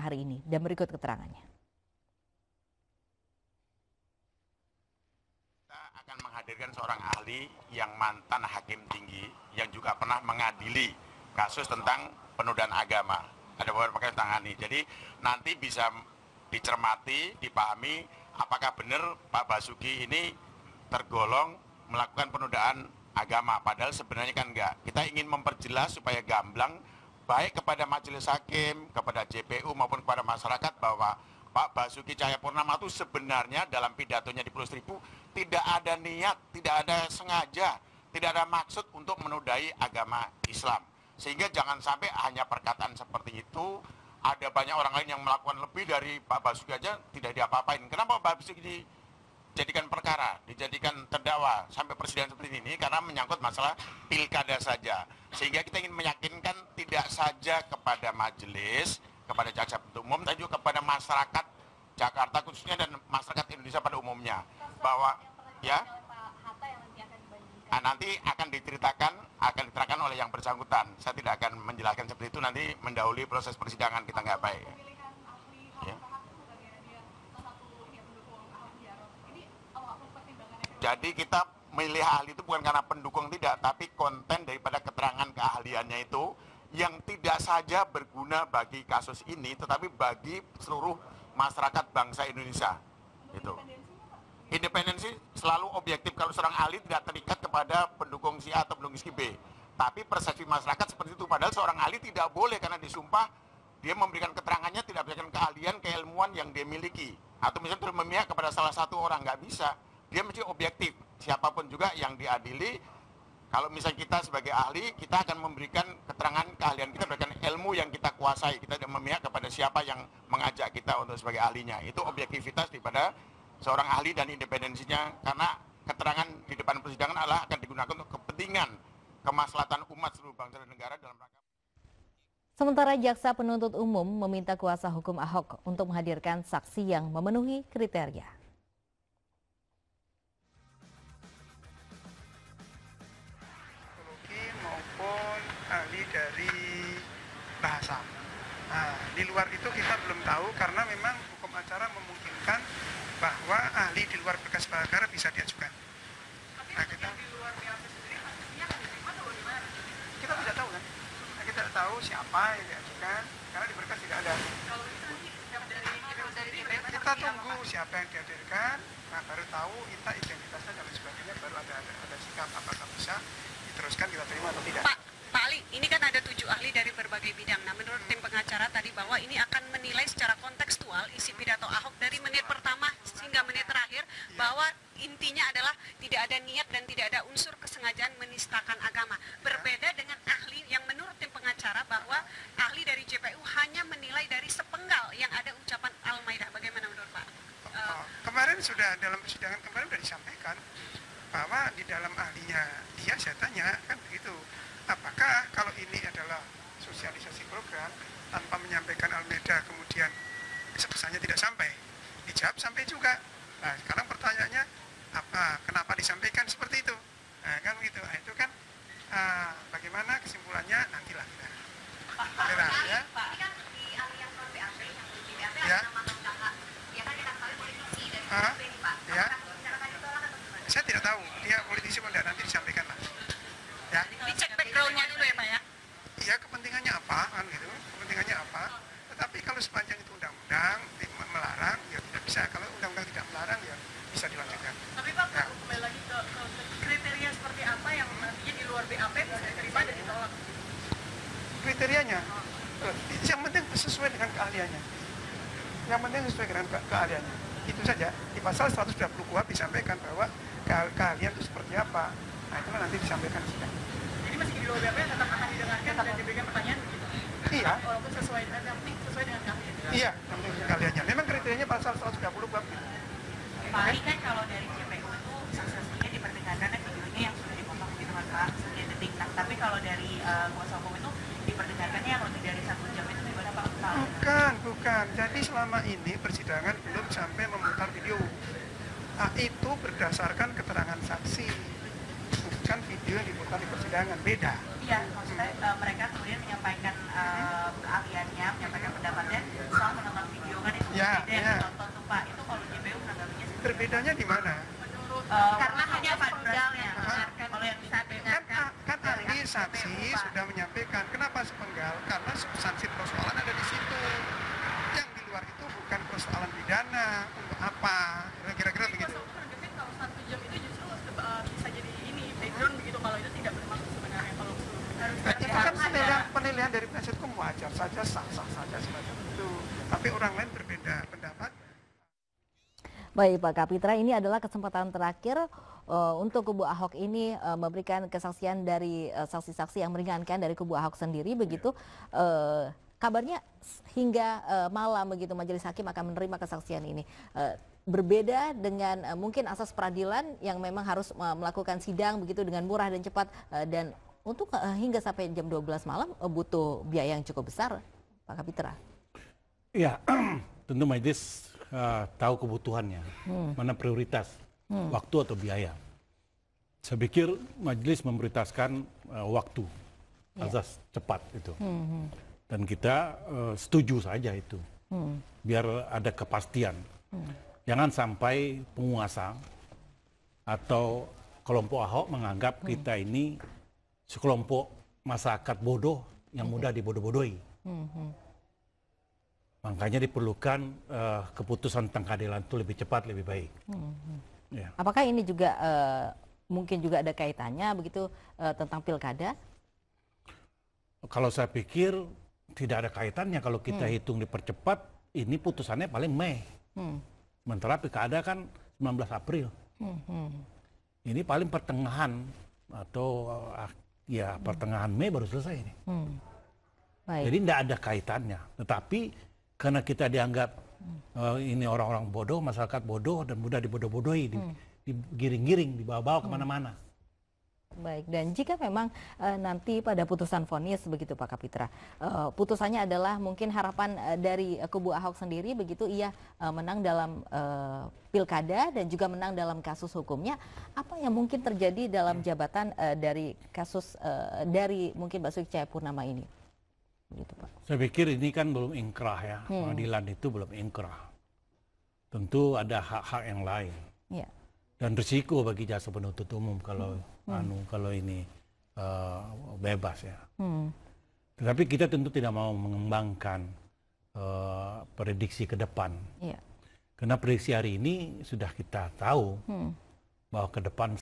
hari ini dan berikut keterangannya. Kita akan menghadirkan seorang ahli yang mantan hakim tinggi yang juga pernah mengadili kasus tentang penodaan agama. Ada beberapa kasus tangani. Jadi nanti bisa dicermati, dipahami apakah benar Pak Basuki ini tergolong melakukan penodaan agama. Padahal sebenarnya kan enggak. Kita ingin memperjelas supaya gamblang baik kepada majelis hakim, kepada JPU maupun kepada masyarakat bahwa Pak Basuki Cahayapurnama itu sebenarnya dalam pidatonya di Pulau Seribu tidak ada niat, tidak ada sengaja, tidak ada maksud untuk menodai agama Islam. Sehingga jangan sampai hanya perkataan seperti itu, ada banyak orang lain yang melakukan lebih dari Pak Basuki aja tidak diapa-apain. Kenapa Pak Basuki dijadikan perkara, dijadikan terdakwa sampai presiden seperti ini? Karena menyangkut masalah pilkada saja. Sehingga kita ingin meyakinkan tidak saja kepada majelis, kepada jaksa penuntut umum, tapi juga kepada masyarakat Jakarta khususnya dan masyarakat Indonesia pada umumnya bahwa ya nanti akan diterangkan oleh yang bersangkutan. Saya tidak akan menjelaskan seperti itu, nanti mendahului proses persidangan kita nggak baik. Ya. Jadi kita milih ahli itu bukan karena pendukung tidak, tapi konten daripada keterangan keahliannya itu yang tidak saja berguna bagi kasus ini, tetapi bagi seluruh masyarakat bangsa Indonesia. Itu. Independensi selalu objektif. Kalau seorang ahli tidak terikat kepada pendukung si A atau pendukung si B. Tapi persepsi masyarakat seperti itu. Padahal seorang ahli tidak boleh karena disumpah dia memberikan keterangannya tidak berdasarkan keahlian, keilmuan yang dia miliki. Atau misalnya terus memihak kepada salah satu orang, nggak bisa. Dia mesti objektif. Siapapun juga yang diadili, kalau misalnya kita sebagai ahli, kita akan memberikan keterangan keahlian kita berdasarkan ilmu yang kita kuasai. Kita tidak memihak kepada siapa yang mengajak kita untuk sebagai ahlinya. Itu objektivitas daripada seorang ahli dan independensinya, karena keterangan di depan persidangan adalah akan digunakan untuk kepentingan kemaslahatan umat seluruh bangsa dan negara dalam rangka. Sementara jaksa penuntut umum meminta kuasa hukum Ahok untuk menghadirkan saksi yang memenuhi kriteria. Psikologi maupun ahli dari bahasa. Nah, di luar itu kita belum tahu karena memang hukum acara memungkinkan bahwa ahli di luar berkas perkara bisa diajukan. Nah, kita di luar BAP sendiri ahlinya diterima atau bagaimana? Kita tidak tahu kan? Nah, kita tidak tahu siapa yang diajukan karena di berkas tidak ada. Kalau itu nanti kita tunggu siapa yang dihadirkan, nah baru tahu kita identitasnya dan sebagainya, baru ada sikap apakah bisa diteruskan kita terima atau tidak. Pak Ali, ini kan ada 7 ahli dari berbagai bidang. Nah, menurut tim pengacara tadi bahwa ini akan menilai secara kontekstual isi pidato Ahok dari menit pertama hingga menit terakhir, bahwa intinya adalah tidak ada niat dan tidak ada unsur kesengajaan menistakan agama. Berbeda dengan ahli yang menurut tim pengacara bahwa ahli dari JPU hanya menilai dari sepenggal yang ada ucapan Al-Maidah. Bagaimana menurut Pak? Kemarin sudah dalam persidangan kemarin sudah disampaikan bahwa di dalam ahlinya dia, saya tanya kan begitu. Apakah kalau ini adalah sosialisasi program tanpa menyampaikan Al-Maidah kemudian pesannya tidak sampai? Dijawab sampai juga. Nah, sekarang pertanyaannya apa? Kenapa disampaikan seperti itu? Nah, kan gitu. Nah, itu kan bagaimana kesimpulannya nantilah kita. Ya. Pak, ini kan di ahli yang non BAP, yang di BAP Ya. ada nama kakak. Ya kan kita ketahui politisi dari Hah? BAP, Pak. Ya. Apakah ditolak atau gimana? Saya tidak tahu dia politisi atau tidak, nanti disampaikan lah. Ya. Dicek background-nya dulu ya Pak ya? Iya, kepentingannya apa kan gitu, kepentingannya apa. Tetapi kalau sepanjang itu undang-undang melarang, ya tidak bisa. Kalau undang-undang tidak melarang, ya bisa dilanjutkan. Tapi Pak, Ya. kembali lagi ke kriteria seperti apa yang nantinya di luar BAP bisa diterima dan ditolak? Kriterianya, yang penting sesuai dengan keahliannya. Yang penting sesuai dengan keahliannya. Itu saja. Di pasal 120 KUHP disampaikan bahwa keahlian itu seperti apa. Nah, itu nanti disampaikan sidang. Jadi meski di luar BAP tetap akan didengarkan dan diberikan pertanyaan begitu? Iya. Walaupun sesuai, yang penting sesuai dengan keahlian. Iya, yang penting keahliannya. Memang kriterianya pasal 120 KUHP. Pak Ali, kan kalau dari JPU itu saksi-saksinya diperdengarkan videonya yang sudah dipotong gitu kan Pak, sekian detik. Nah, tapi kalau dari kuasa hukum itu diperdengarkannya yang lebih dari 1 jam itu gimana Pak? Bukan. Jadi selama ini persidangan belum sampai memutar video. Nah, itu berdasarkan keterangan saksi, bukan video yang diputar di persidangan. Beda. Iya, maksudnya mereka kemudian menyampaikan keahliannya, menyampaikan pendapatnya soal Ya, berbeda yang ya. ditonton tuh Pak. Itu kalau JPU menanggapinya seperti Berbedanya di mana? menurut Karena hanya penggal yang mendengarkan kalau yang bisa Kan, dengarkan kan ahli saksi sudah menyampaikan. Kenapa sepenggal? Karena substansi persoalan ada di situ. Yang di luar itu bukan persoalan pidana. Untuk apa? Kira-kira begitu. kalau 1 jam itu justru bisa jadi ini background begitu kalau itu tidak bermaksud sebenarnya kalau harus Nah, itu kan penilaian dari penasihat hukum wajar saja, sah-sah saja semacam itu. Tapi orang lain berbeda pendapat. Baik Pak Kapitra, ini adalah kesempatan terakhir untuk kubu Ahok ini memberikan kesaksian dari saksi-saksi yang meringankan dari kubu Ahok sendiri begitu. Kabarnya hingga malam begitu majelis hakim akan menerima kesaksian ini. Berbeda dengan mungkin asas peradilan yang memang harus melakukan sidang begitu dengan murah dan cepat dan untuk hingga sampai jam 12 malam butuh biaya yang cukup besar, Pak Kapitra. Ya, tentu majelis tahu kebutuhannya, mana prioritas, waktu atau biaya. Saya pikir majelis memprioritaskan waktu, azas cepat itu. Dan kita setuju saja itu, biar ada kepastian. Jangan sampai penguasa atau kelompok Ahok menganggap kita ini sekelompok masyarakat bodoh yang mudah dibodoh-bodohi. Makanya diperlukan keputusan tentang keadilan itu lebih cepat, lebih baik. Ya. Apakah ini juga mungkin juga ada kaitannya begitu tentang pilkada? Kalau saya pikir tidak ada kaitannya kalau kita hitung dipercepat, ini putusannya paling Mei. Sementara pilkada kan 19 April. Ini paling pertengahan atau ya pertengahan Mei baru selesai ini. Baik. Jadi tidak ada kaitannya. Tetapi karena kita dianggap ini orang-orang bodoh, masyarakat bodoh dan mudah dibodoh-bodohi, digiring-giring, dibawa-bawa kemana-mana. Baik, dan jika memang nanti pada putusan vonis begitu Pak Kapitra, putusannya adalah mungkin harapan dari kubu Ahok sendiri begitu ia menang dalam pilkada dan juga menang dalam kasus hukumnya, apa yang mungkin terjadi dalam jabatan dari kasus dari mungkin Basuki Cahayapurnama ini? Begitu, Pak. Saya pikir ini kan belum ingkrah ya, pengadilan itu belum ingkrah. Tentu ada hak-hak yang lain. Ya. Dan risiko bagi jasa penuntut umum kalau kalau ini bebas ya. Tetapi kita tentu tidak mau mengembangkan prediksi ke depan. Ya. Karena prediksi hari ini sudah kita tahu bahwa ke depan